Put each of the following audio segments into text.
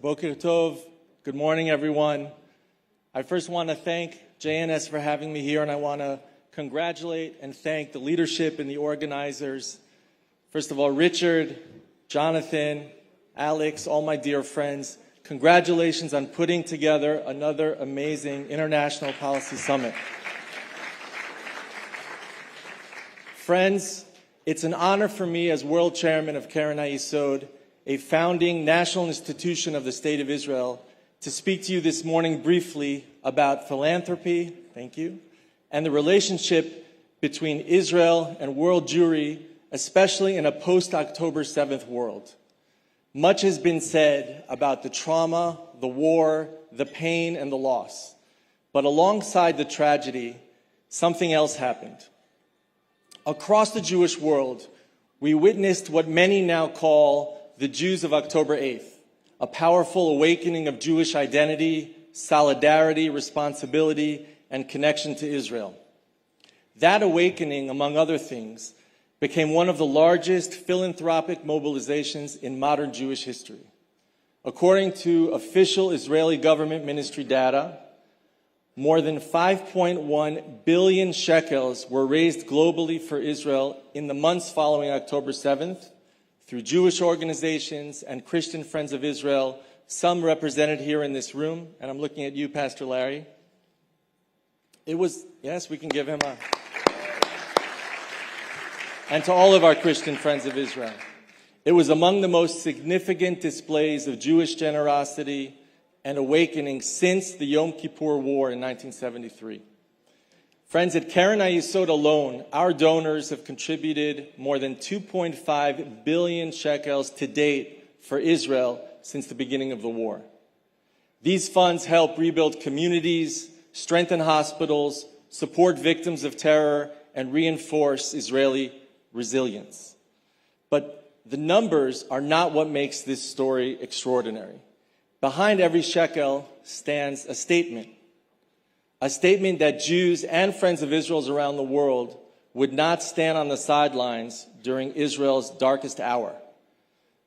Boker Tov. Good morning, everyone. I first want to thank JNS for having me here, and I want to congratulate and thank the leadership and the organizers. First of all, Richard, Jonathan, Alex, all my dear friends, congratulations on putting together another amazing International Policy Summit. Friends, it's an honor for me as World Chairman of Keren Hayesod, a founding national institution of the State of Israel, to speak to you this morning briefly about philanthropy, thank you, and the relationship between Israel and world Jewry, especially in a post-October 7th world. Much has been said about the trauma, the war, the pain, and the loss. But alongside the tragedy, something else happened. Across the Jewish world, we witnessed what many now call the Jews of October 8th, a powerful awakening of Jewish identity, solidarity, responsibility, and connection to Israel. That awakening, among other things, became one of the largest philanthropic mobilizations in modern Jewish history. According to official Israeli government ministry data, more than 5.1 billion shekels were raised globally for Israel in the months following October 7th through Jewish organizations and Christian Friends of Israel, some represented here in this room, and I'm looking at you, Pastor Larry. Yes, we can give him a... And to all of our Christian Friends of Israel. It was among the most significant displays of Jewish generosity and awakening since the Yom Kippur War in 1973. Friends, at Keren Hayesod alone, our donors have contributed more than 2.5 billion shekels to date for Israel since the beginning of the war. These funds help rebuild communities, strengthen hospitals, support victims of terror, and reinforce Israeli resilience. But the numbers are not what makes this story extraordinary. Behind every shekel stands a statement that Jews and Friends of Israel around the world would not stand on the sidelines during Israel's darkest hour.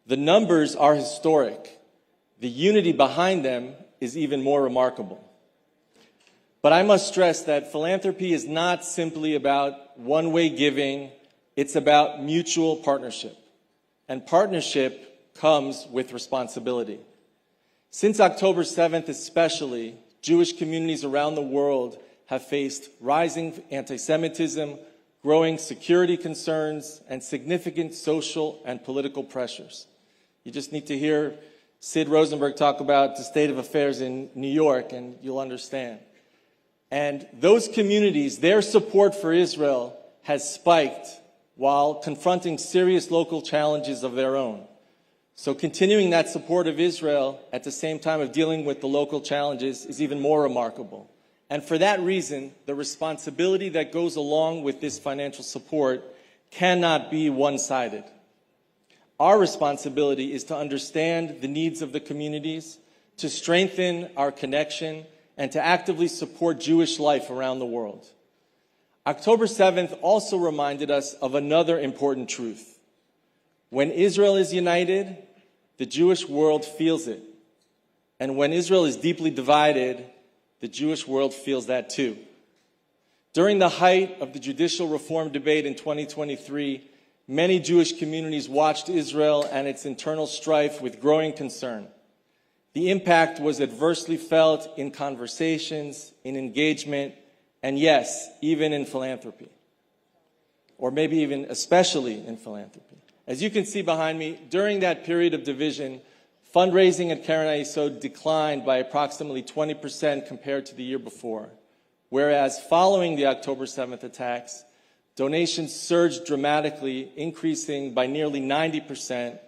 The numbers are historic. The unity behind them is even more remarkable. But I must stress that philanthropy is not simply about one-way giving. It's about mutual partnership. And partnership comes with responsibility. Since October 7th especially, Jewish communities around the world have faced rising anti-Semitism, growing security concerns, and significant social and political pressures. You just need to hear Sid Rosenberg talk about the state of affairs in New York, and you'll understand. And those communities, their support for Israel has spiked while confronting serious local challenges of their own. So continuing that support of Israel at the same time of dealing with the local challenges is even more remarkable. And for that reason, the responsibility that goes along with this financial support cannot be one-sided. Our responsibility is to understand the needs of the communities, to strengthen our connection, and to actively support Jewish life around the world. October 7th also reminded us of another important truth. When Israel is united, the Jewish world feels it. And when Israel is deeply divided, the Jewish world feels that too. During the height of the judicial reform debate in 2023, many Jewish communities watched Israel and its internal strife with growing concern. The impact was adversely felt in conversations, in engagement, and yes, even in philanthropy. Or maybe even especially in philanthropy. As you can see behind me, during that period of division, fundraising at Keren Hayesod declined by approximately 20% compared to the year before. Whereas following the October 7th attacks, donations surged dramatically, increasing by nearly 90%,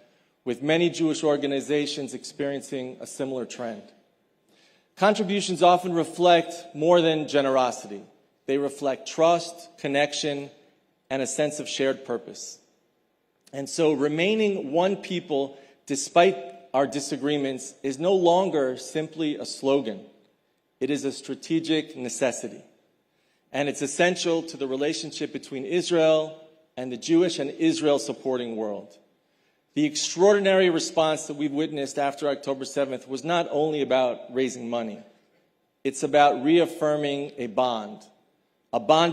with many Jewish organizations experiencing a similar trend. Contributions often reflect more than generosity. They reflect trust, connection, and a sense of shared purpose. And so remaining one people despite our disagreements is no longer simply a slogan. It is a strategic necessity. And it's essential to the relationship between Israel and the Jewish and Israel-supporting world. The extraordinary response that we've witnessed after October 7th was not only about raising money. It's about reaffirming a bond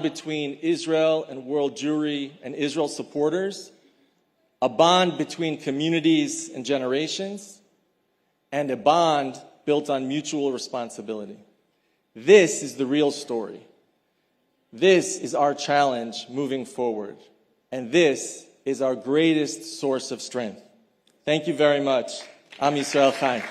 between Israel and world Jewry and Israel supporters, a bond between communities and generations, and a bond built on mutual responsibility. This is the real story. This is our challenge moving forward. And this is our greatest source of strength. Thank you very much. Am Yisrael Chaim.